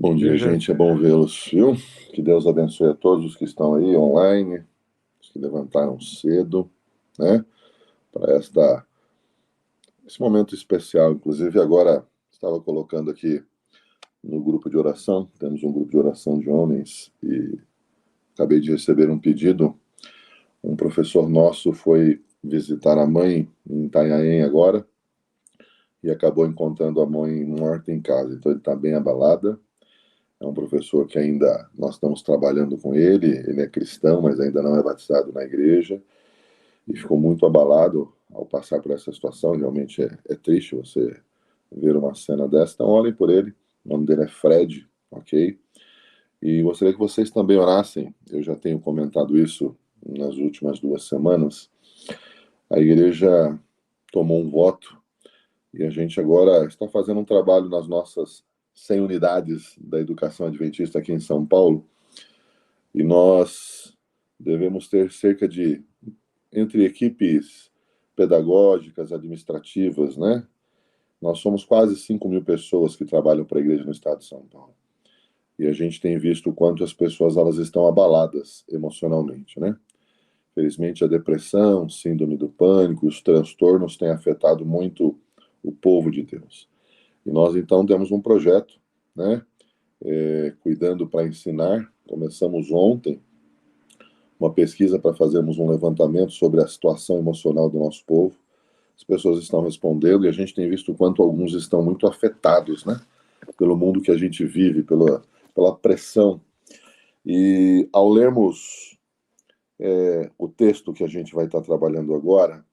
Bom Dia, dia, Jânio. gente. É bom vê-los, viu? Que Deus abençoe a todos os que estão aí online, os que levantaram cedo, né? Para esse momento especial. Inclusive, agora estava colocando aqui no grupo de oração, temos um grupo de oração de homens, e acabei de receber um pedido. Um professor nosso foi visitar a mãe em Itanhaém agora e acabou encontrando a mãe morta em casa. Então, ele está bem abalado. É um professor que ainda nós estamos trabalhando com ele. Ele é cristão, mas ainda não é batizado na igreja. E ficou muito abalado ao passar por essa situação. Realmente é triste você ver uma cena dessa. Então, olhem por ele. O nome dele é Fred, ok? E gostaria que vocês também orassem. Eu já tenho comentado isso nas últimas 2 semanas. A igreja tomou um voto e a gente agora está fazendo um trabalho nas nossas 100 unidades da educação adventista aqui em São Paulo. E nós devemos ter cerca de, entre equipes pedagógicas, administrativas, né? Nós somos quase 5.000 pessoas que trabalham para a igreja no estado de São Paulo. E a gente tem visto o quanto as pessoas elas estão abaladas emocionalmente, né? Felizmente, a depressão, síndrome do pânico, os transtornos têm afetado muito o povo de Deus. E nós, então, temos um projeto, né? Cuidando para ensinar. Começamos ontem uma pesquisa para fazermos um levantamento sobre a situação emocional do nosso povo. As pessoas estão respondendo e a gente tem visto o quanto alguns estão muito afetados, né? Pelo mundo que a gente vive, pela pressão. E ao lermos o texto que a gente vai estar trabalhando agora,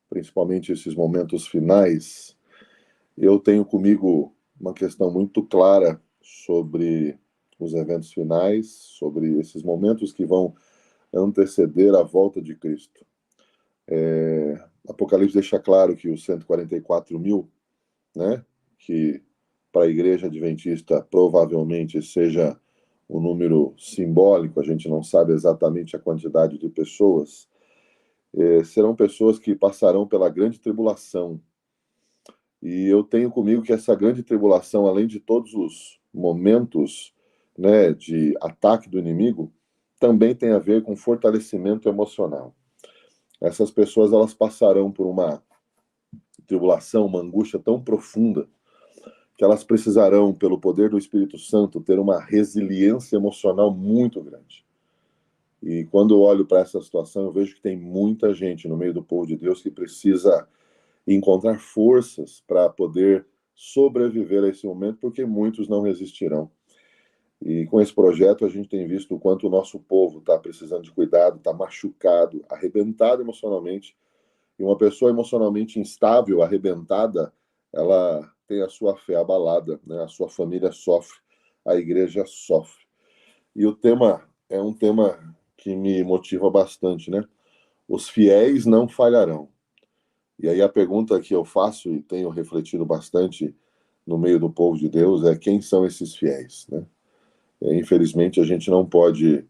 principalmente esses momentos finais, eu tenho comigo uma questão muito clara sobre os eventos finais, sobre esses momentos que vão anteceder a volta de Cristo. Apocalipse deixa claro que os 144.000, né, que para a igreja adventista provavelmente seja um número simbólico, a gente não sabe exatamente a quantidade de pessoas, serão pessoas que passarão pela grande tribulação. E eu tenho comigo que essa grande tribulação, além de todos os momentos, né, de ataque do inimigo, também tem a ver com fortalecimento emocional. Essas pessoas elas passarão por uma tribulação, uma angústia tão profunda que elas precisarão, pelo poder do Espírito Santo, ter uma resiliência emocional muito grande. E quando eu olho para essa situação, eu vejo que tem muita gente no meio do povo de Deus que precisa encontrar forças para poder sobreviver a esse momento, porque muitos não resistirão. E com esse projeto a gente tem visto o quanto o nosso povo está precisando de cuidado, está machucado, arrebentado emocionalmente. E uma pessoa emocionalmente instável, arrebentada, ela tem a sua fé abalada, né? A sua família sofre, a igreja sofre. E o tema é um tema que me motiva bastante, né? Os fiéis não falharão. E aí a pergunta que eu faço e tenho refletido bastante no meio do povo de Deus é quem são esses fiéis, né? Infelizmente a gente não pode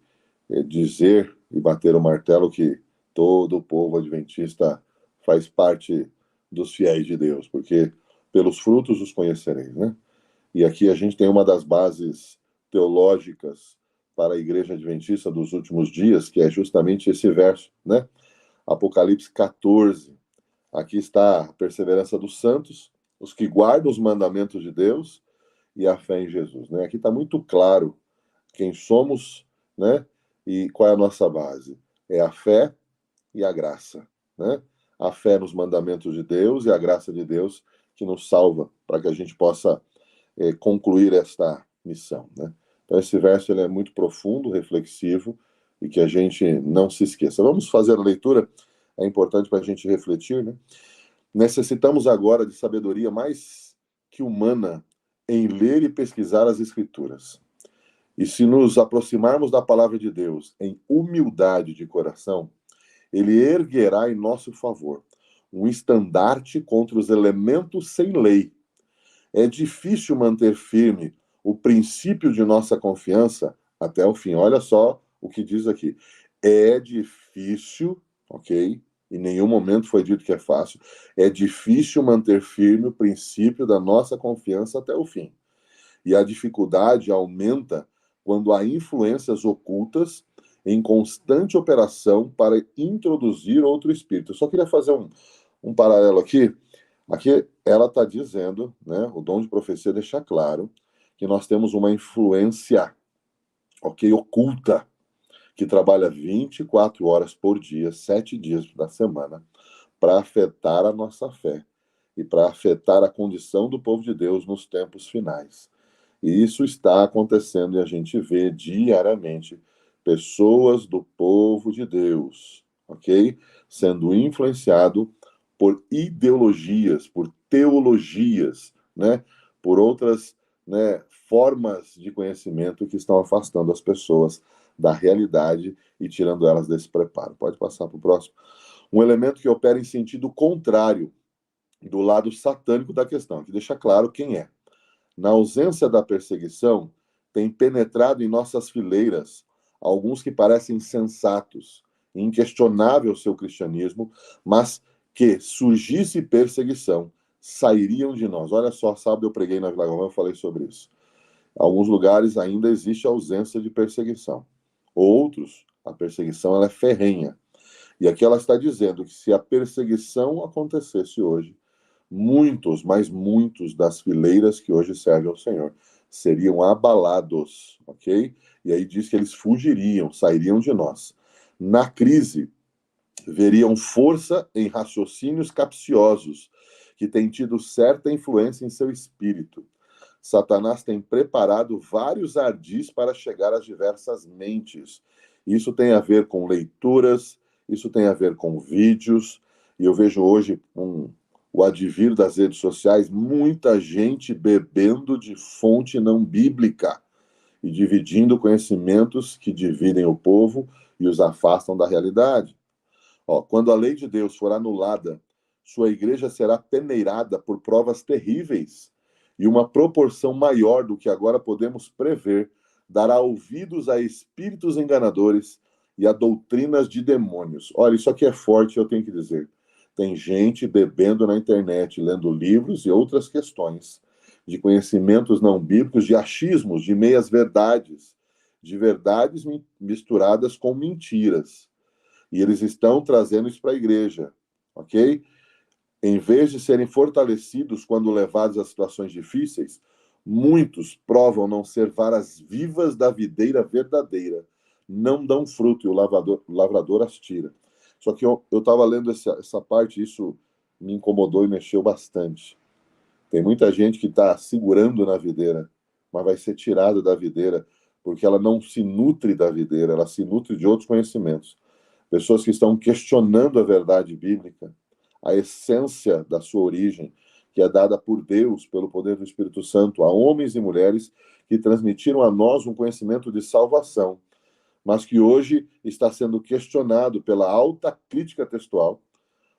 dizer e bater o martelo que todo o povo adventista faz parte dos fiéis de Deus, porque pelos frutos os conhecereis, né? E aqui a gente tem uma das bases teológicas para a igreja adventista dos últimos dias, que é justamente esse verso, né? Apocalipse 14. Aqui está a perseverança dos santos, os que guardam os mandamentos de Deus e a fé em Jesus, né? Aqui está muito claro quem somos, né? E qual é a nossa base? É a fé e a graça, né? A fé nos mandamentos de Deus e a graça de Deus que nos salva para que a gente possa concluir esta missão, né? Então esse verso ele é muito profundo, reflexivo e que a gente não se esqueça. Vamos fazer a leitura, é importante para a gente refletir, né? Necessitamos agora de sabedoria mais que humana em ler e pesquisar as Escrituras. E se nos aproximarmos da palavra de Deus em humildade de coração, ele erguerá em nosso favor um estandarte contra os elementos sem lei. É difícil manter firme o princípio de nossa confiança até o fim. Olha só o que diz aqui. É difícil, ok? Em nenhum momento foi dito que é fácil. É difícil manter firme o princípio da nossa confiança até o fim. E a dificuldade aumenta quando há influências ocultas em constante operação para introduzir outro espírito. Eu só queria fazer um paralelo aqui. Aqui ela está dizendo, né, o dom de profecia deixa claro que nós temos uma influência, ok, oculta, que trabalha 24 horas por dia, 7 dias da semana, para afetar a nossa fé e para afetar a condição do povo de Deus nos tempos finais. E isso está acontecendo e a gente vê diariamente pessoas do povo de Deus, ok? Sendo influenciado por ideologias, por teologias, né? Por outras, né, formas de conhecimento que estão afastando as pessoas da realidade e tirando elas desse preparo. Pode passar para o próximo. Um elemento que opera em sentido contrário do lado satânico da questão, que deixa claro quem é. Na ausência da perseguição, tem penetrado em nossas fileiras alguns que parecem sensatos, inquestionável o seu cristianismo, mas que, surgisse perseguição, sairiam de nós. Olha só, sábado eu preguei na Vila Galvão, eu falei sobre isso. Em alguns lugares ainda existe ausência de perseguição. Outros, a perseguição ela é ferrenha. E aqui ela está dizendo que se a perseguição acontecesse hoje, muitos, mas muitos das fileiras que hoje servem ao Senhor seriam abalados, ok? E aí diz que eles fugiriam, sairiam de nós. Na crise, veriam força em raciocínios capciosos, que têm tido certa influência em seu espírito. Satanás tem preparado vários ardis para chegar às diversas mentes. Isso tem a ver com leituras, isso tem a ver com vídeos, e eu vejo hoje o advir das redes sociais, muita gente bebendo de fonte não bíblica e dividindo conhecimentos que dividem o povo e os afastam da realidade. Quando a lei de Deus for anulada, sua igreja será peneirada por provas terríveis e uma proporção maior do que agora podemos prever dará ouvidos a espíritos enganadores e a doutrinas de demônios. Olha, isso aqui é forte, eu tenho que dizer. Tem gente bebendo na internet, lendo livros e outras questões de conhecimentos não bíblicos, de achismos, de meias-verdades, de verdades misturadas com mentiras. E eles estão trazendo isso para a igreja, ok? Em vez de serem fortalecidos quando levados a situações difíceis, muitos provam não ser varas vivas da videira verdadeira, não dão fruto e o lavrador as tira. Só que eu estava lendo essa parte e isso me incomodou e mexeu bastante. Tem muita gente que está segurando na videira, mas vai ser tirada da videira porque ela não se nutre da videira, ela se nutre de outros conhecimentos. Pessoas que estão questionando a verdade bíblica, a essência da sua origem, que é dada por Deus, pelo poder do Espírito Santo, a homens e mulheres que transmitiram a nós um conhecimento de salvação, mas que hoje está sendo questionado pela alta crítica textual,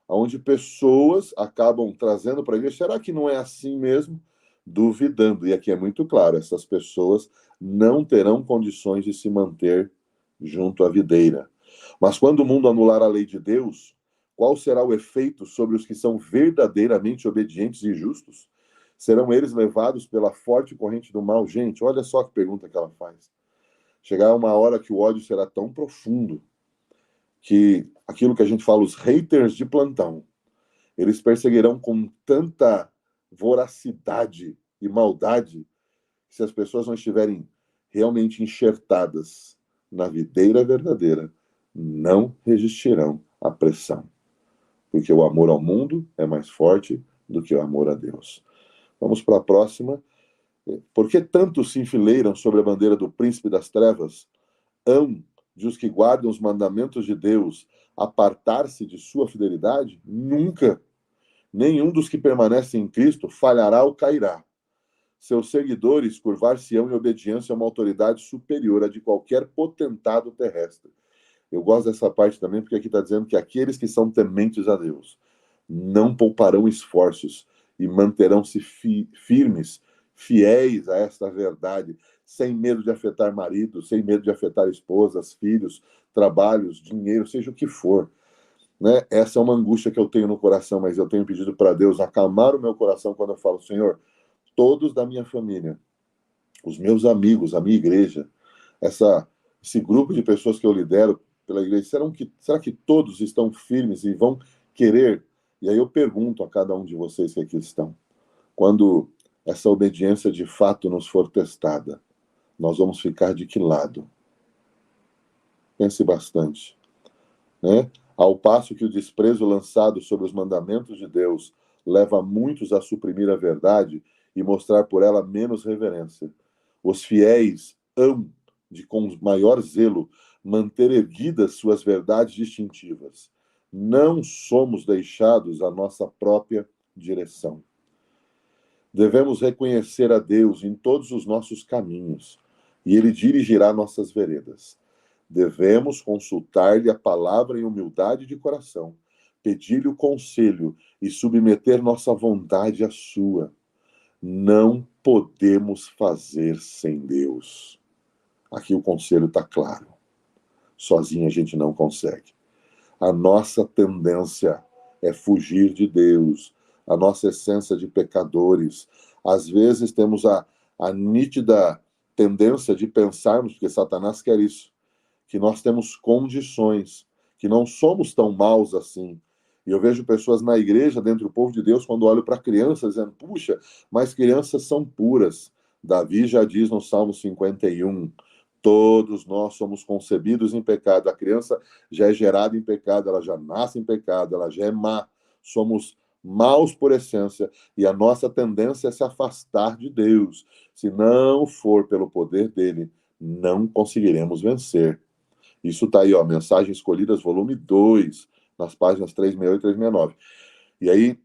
onde pessoas acabam trazendo para a igreja, será que não é assim mesmo? Duvidando. E aqui é muito claro, essas pessoas não terão condições de se manter junto à videira. Mas quando o mundo anular a lei de Deus, qual será o efeito sobre os que são verdadeiramente obedientes e justos? Serão eles levados pela forte corrente do mal? Gente, olha só que pergunta que ela faz. Chegará uma hora que o ódio será tão profundo que aquilo que a gente fala, os haters de plantão, eles perseguirão com tanta voracidade e maldade que se as pessoas não estiverem realmente enxertadas na videira verdadeira, não resistirão à pressão. Porque o amor ao mundo é mais forte do que o amor a Deus. Vamos para a próxima. Por que tantos se enfileiram sobre a bandeira do príncipe das trevas? Hão de os que guardam os mandamentos de Deus apartar-se de sua fidelidade? Nunca. Nenhum dos que permanecem em Cristo falhará ou cairá. Seus seguidores curvar-se-ão em obediência a uma autoridade superior a de qualquer potentado terrestre. Eu gosto dessa parte também, porque aqui está dizendo que aqueles que são tementes a Deus não pouparão esforços e manterão-se firmes, fiéis a esta verdade, sem medo de afetar marido, sem medo de afetar esposas, filhos, trabalhos, dinheiro, seja o que for. Né? Essa é uma angústia que eu tenho no coração, mas eu tenho pedido para Deus acalmar o meu coração quando eu falo, Senhor, todos da minha família os meus amigos, a minha igreja, esse grupo de pessoas que eu lidero pela igreja, será que todos estão firmes e vão querer? E aí eu pergunto a cada um de vocês que aqui estão, quando essa obediência de fato nos for testada, nós vamos ficar de que lado? Pense bastante, né? Ao passo que o desprezo lançado sobre os mandamentos de Deus leva muitos a suprimir a verdade e mostrar por ela menos reverência. Os fiéis hão de, com maior zelo, manter erguidas suas verdades distintivas. Não somos deixados à nossa própria direção. Devemos reconhecer a Deus em todos os nossos caminhos, e Ele dirigirá nossas veredas. Devemos consultar-lhe a palavra em humildade de coração, pedir-lhe o conselho e submeter nossa vontade à sua. Não podemos fazer sem Deus. Aqui o conselho está claro. Sozinho a gente não consegue. A nossa tendência é fugir de Deus, a nossa essência de pecadores. Às vezes temos a nítida tendência de pensarmos, porque Satanás quer isso, que nós temos condições, que não somos tão maus assim. E eu vejo pessoas na igreja, dentro do povo de Deus, quando olho para crianças, dizendo, puxa, mas crianças são puras. Davi já diz no Salmo 51, todos nós somos concebidos em pecado. A criança já é gerada em pecado, ela já nasce em pecado, ela já é má. Somos maus por essência e a nossa tendência é se afastar de Deus. Se não for pelo poder dele, não conseguiremos vencer. Isso está aí, ó, Mensagens Escolhidas, volume 2, nas páginas 368 e 369. E aí,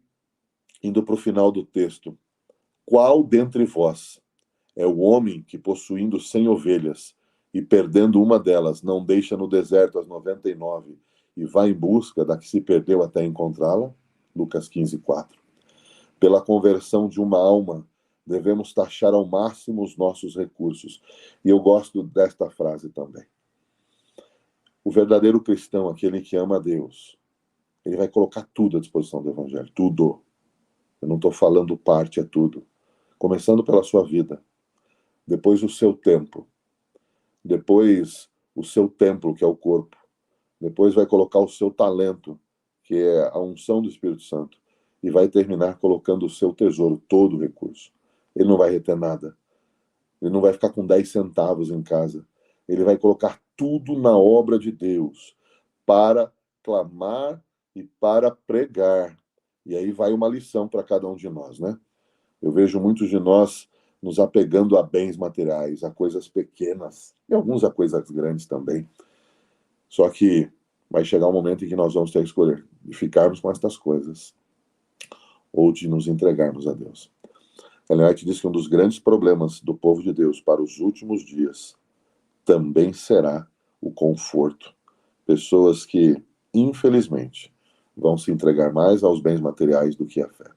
indo para o final do texto, qual dentre vós é o homem que, possuindo 100 ovelhas e perdendo uma delas, não deixa no deserto as 99 e vai em busca da que se perdeu até encontrá-la? Lucas 15, 4. Pela conversão de uma alma, devemos taxar ao máximo os nossos recursos. E eu gosto desta frase também. O verdadeiro cristão, aquele que ama a Deus, ele vai colocar tudo à disposição do Evangelho. Tudo. Eu não estou falando parte, é tudo. Começando pela sua vida. Depois o seu tempo. Depois o seu templo, que é o corpo. Depois vai colocar o seu talento, que é a unção do Espírito Santo. E vai terminar colocando o seu tesouro, todo o recurso. Ele não vai reter nada. Ele não vai ficar com 10 centavos em casa. Ele vai colocar tudo na obra de Deus para clamar e para pregar. E aí vai uma lição para cada um de nós, né? Eu vejo muitos de nós nos apegando a bens materiais, a coisas pequenas, e alguns a coisas grandes também. Só que vai chegar um momento em que nós vamos ter que escolher de ficarmos com estas coisas ou de nos entregarmos a Deus. Ellen White diz que um dos grandes problemas do povo de Deus para os últimos dias também será o conforto. Pessoas que, infelizmente, vão se entregar mais aos bens materiais do que à fé.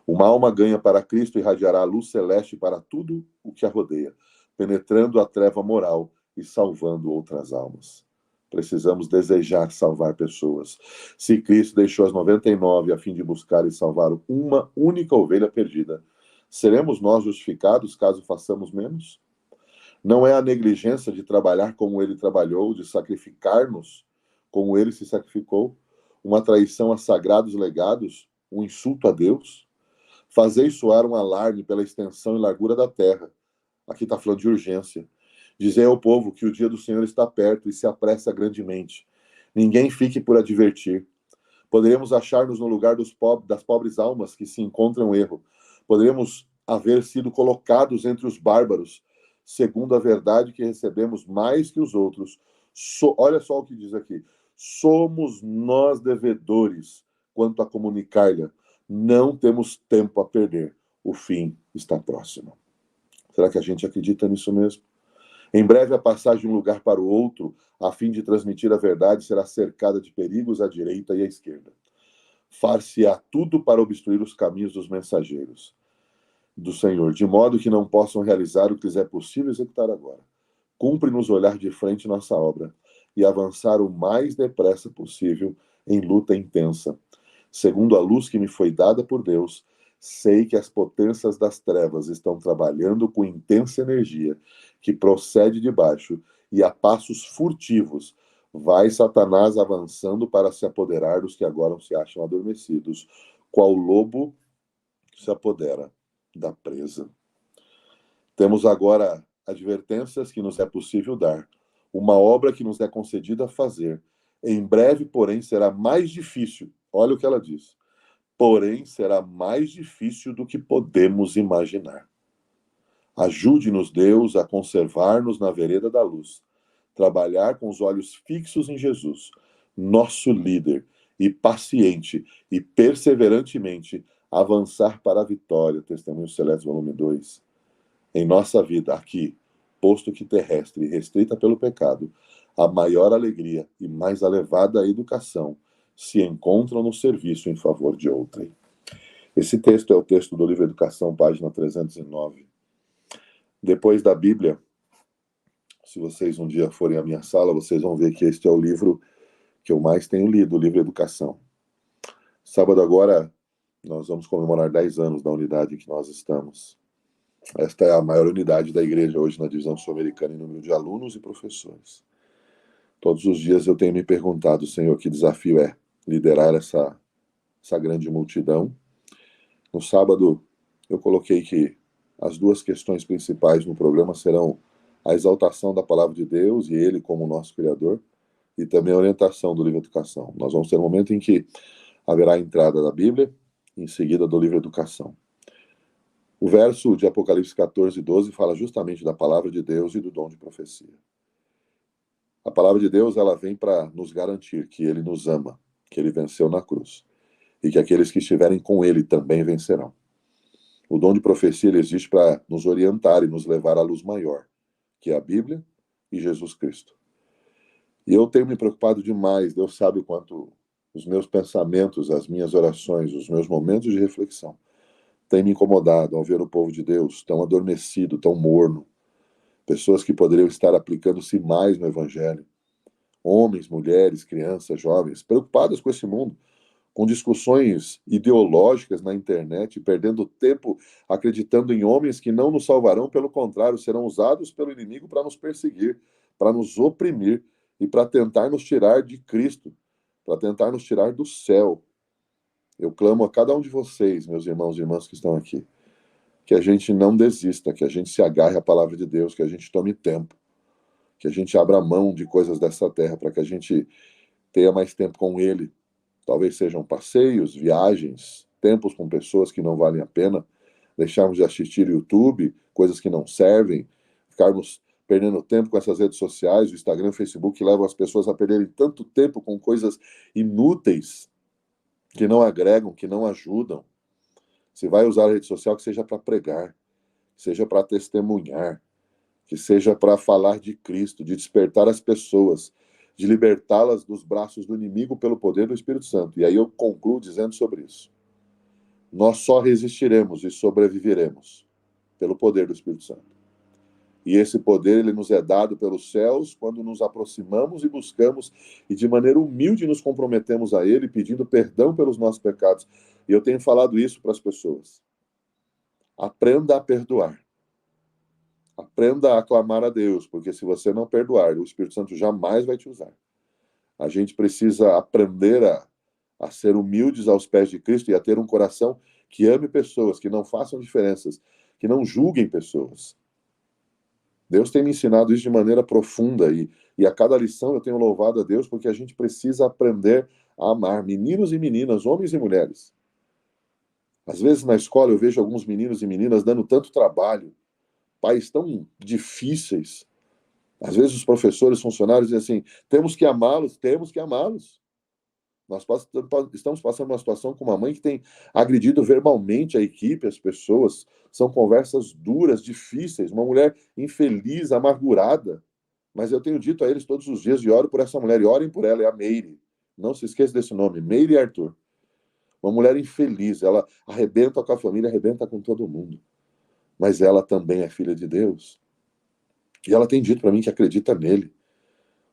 Uma alma ganha para Cristo irradiará a luz celeste para tudo o que a rodeia, penetrando a treva moral e salvando outras almas. Precisamos desejar salvar pessoas. Se Cristo deixou as 99 a fim de buscar e salvar uma única ovelha perdida, seremos nós justificados caso façamos menos? Não é a negligência de trabalhar como ele trabalhou, de sacrificar-nos como ele se sacrificou, uma traição a sagrados legados, um insulto a Deus? Fazei soar um alarme pela extensão e largura da terra. Aqui está falando de urgência. Dizei ao povo que o dia do Senhor está perto e se apressa grandemente. Ninguém fique por advertir. Poderemos achar-nos no lugar das pobres almas que se encontram erro. Poderemos haver sido colocados entre os bárbaros, segundo a verdade que recebemos mais que os outros. Olha só o que diz aqui. Somos nós devedores quanto a comunicar-lhe. Não temos tempo a perder. O fim está próximo. Será que a gente acredita nisso mesmo? Em breve, a passagem de um lugar para o outro, a fim de transmitir a verdade, será cercada de perigos à direita e à esquerda. Far-se-á tudo para obstruir os caminhos dos mensageiros do Senhor, de modo que não possam realizar o que lhes é possível executar agora. Cumpre-nos olhar de frente nossa obra e avançar o mais depressa possível em luta intensa, segundo a luz que me foi dada por Deus, Sei que as potências das trevas estão trabalhando com intensa energia, que procede de baixo, e a passos furtivos vai Satanás avançando para se apoderar dos que agora se acham adormecidos, qual lobo se apodera da presa. Temos agora advertências que nos é possível dar, uma obra que nos é concedida fazer. Em breve, porém, será mais difícil. Olha o que ela diz. Porém, será mais difícil do que podemos imaginar. Ajude-nos, Deus, a conservar-nos na vereda da luz, trabalhar com os olhos fixos em Jesus, nosso líder, e paciente e perseverantemente avançar para a vitória. Testemunho Celeste, volume 2. Em nossa vida, aqui, posto que terrestre e restrita pelo pecado, a maior alegria e mais elevada educação se encontram no serviço em favor de outrem. Esse texto é o texto do livro Educação, página 309. Depois da Bíblia, se vocês um dia forem à minha sala, vocês vão ver que este é o livro que eu mais tenho lido, o livro Educação. Sábado agora, nós vamos comemorar 10 anos da unidade em que nós estamos. Esta é a maior unidade da igreja hoje na divisão sul-americana em número de alunos e professores. Todos os dias eu tenho me perguntado, Senhor, que desafio é liderar essa grande multidão. No sábado, eu coloquei que as duas questões principais no programa serão a exaltação da palavra de Deus e Ele como nosso Criador, e também a orientação do livro Educação. Nós vamos ter um momento em que haverá a entrada da Bíblia, em seguida do livro Educação. O verso de Apocalipse 14, 12 fala justamente da palavra de Deus e do dom de profecia. A palavra de Deus, ela vem para nos garantir que Ele nos ama, que Ele venceu na cruz, e que aqueles que estiverem com Ele também vencerão. O dom de profecia ele existe para nos orientar e nos levar à luz maior, que é a Bíblia e Jesus Cristo. E eu tenho me preocupado demais, Deus sabe o quanto os meus pensamentos, as minhas orações, os meus momentos de reflexão têm me incomodado ao ver o povo de Deus tão adormecido, tão morno. Pessoas que poderiam estar aplicando-se mais no Evangelho. Homens, mulheres, crianças, jovens, preocupados com esse mundo, com discussões ideológicas na internet, perdendo tempo acreditando em homens que não nos salvarão, pelo contrário, serão usados pelo inimigo para nos perseguir, para nos oprimir e para tentar nos tirar de Cristo, para tentar nos tirar do céu. Eu clamo a cada um de vocês, meus irmãos e irmãs que estão aqui, que a gente não desista, que a gente se agarre à palavra de Deus, que a gente tome tempo, que a gente abra mão de coisas dessa terra, para que a gente tenha mais tempo com Ele. Talvez sejam passeios, viagens, tempos com pessoas que não valem a pena, deixarmos de assistir YouTube, coisas que não servem, ficarmos perdendo tempo com essas redes sociais, o Instagram, o Facebook, que levam as pessoas a perderem tanto tempo com coisas inúteis, que não agregam, que não ajudam. Se vai usar a rede social, que seja para pregar, que seja para testemunhar, que seja para falar de Cristo, de despertar as pessoas, de libertá-las dos braços do inimigo pelo poder do Espírito Santo. E aí eu concluo dizendo sobre isso. Nós só resistiremos e sobreviveremos pelo poder do Espírito Santo. E esse poder ele nos é dado pelos céus quando nos aproximamos e buscamos e de maneira humilde nos comprometemos a Ele, pedindo perdão pelos nossos pecados. E eu tenho falado isso para as pessoas. Aprenda a perdoar. Aprenda a clamar a Deus, porque se você não perdoar, o Espírito Santo jamais vai te usar. A gente precisa aprender a ser humildes aos pés de Cristo e a ter um coração que ame pessoas, que não façam diferenças, que não julguem pessoas. Deus tem me ensinado isso de maneira profunda e a cada lição eu tenho louvado a Deus porque a gente precisa aprender a amar meninos e meninas, homens e mulheres. Às vezes na escola eu vejo alguns meninos e meninas dando tanto trabalho, pais tão difíceis. Às vezes os professores, funcionários dizem assim, temos que amá-los, temos que amá-los. Nós estamos passando uma situação com uma mãe que tem agredido verbalmente a equipe, as pessoas. São conversas duras, difíceis. Uma mulher infeliz, amargurada. Mas eu tenho dito a eles todos os dias, e oro por essa mulher, e orem por ela, é a Meire. Não se esqueça desse nome, Meire Arthur. Uma mulher infeliz, ela arrebenta com a família, arrebenta com todo mundo. Mas ela também é filha de Deus. E ela tem dito para mim que acredita nele.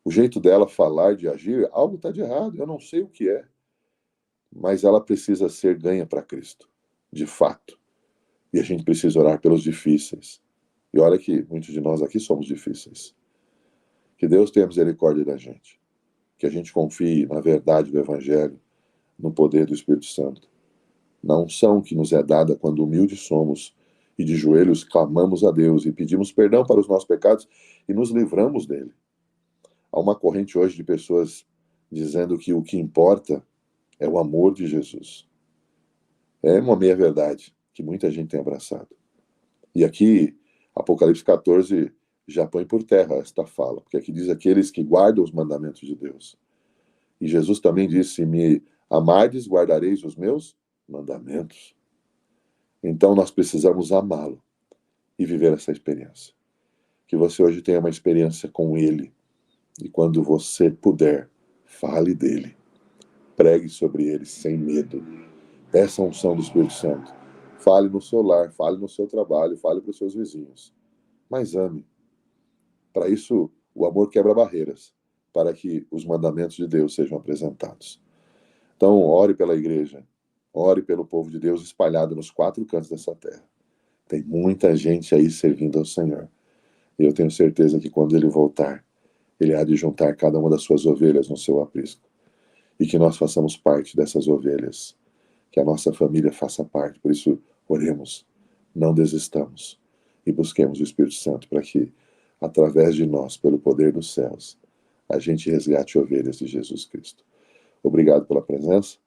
O jeito dela falar, de agir, algo está de errado, eu não sei o que é. Mas ela precisa ser ganha para Cristo. de fato. E a gente precisa orar pelos difíceis. E olha que muitos de nós aqui somos difíceis. Que Deus tenha misericórdia da gente. Que a gente confie na verdade do Evangelho, no poder do Espírito Santo. Na unção que nos é dada quando humildes somos e de joelhos clamamos a Deus e pedimos perdão para os nossos pecados e nos livramos dele. Há uma corrente hoje de pessoas dizendo que o que importa é o amor de Jesus. É uma meia-verdade que muita gente tem abraçado. E aqui, Apocalipse 14 já põe por terra esta fala, porque aqui diz aqueles que guardam os mandamentos de Deus. E Jesus também disse: se me amardes, guardareis os meus mandamentos. Então nós precisamos amá-lo e viver essa experiência. Que você hoje tenha uma experiência com ele. E quando você puder, fale dele. Pregue sobre ele sem medo. Peça a unção do Espírito Santo. Fale no seu lar, fale no seu trabalho, fale para os seus vizinhos. Mas ame. Para isso, o amor quebra barreiras, para que os mandamentos de Deus sejam apresentados. Então, ore pela igreja, ore pelo povo de Deus espalhado nos 4 cantos dessa terra. Tem muita gente aí servindo ao Senhor. E eu tenho certeza que quando ele voltar, ele há de juntar cada uma das suas ovelhas no seu aprisco. E que nós façamos parte dessas ovelhas. Que a nossa família faça parte. Por isso, oremos, não desistamos e busquemos o Espírito Santo para que, através de nós, pelo poder dos céus, a gente resgate ovelhas de Jesus Cristo. Obrigado pela presença.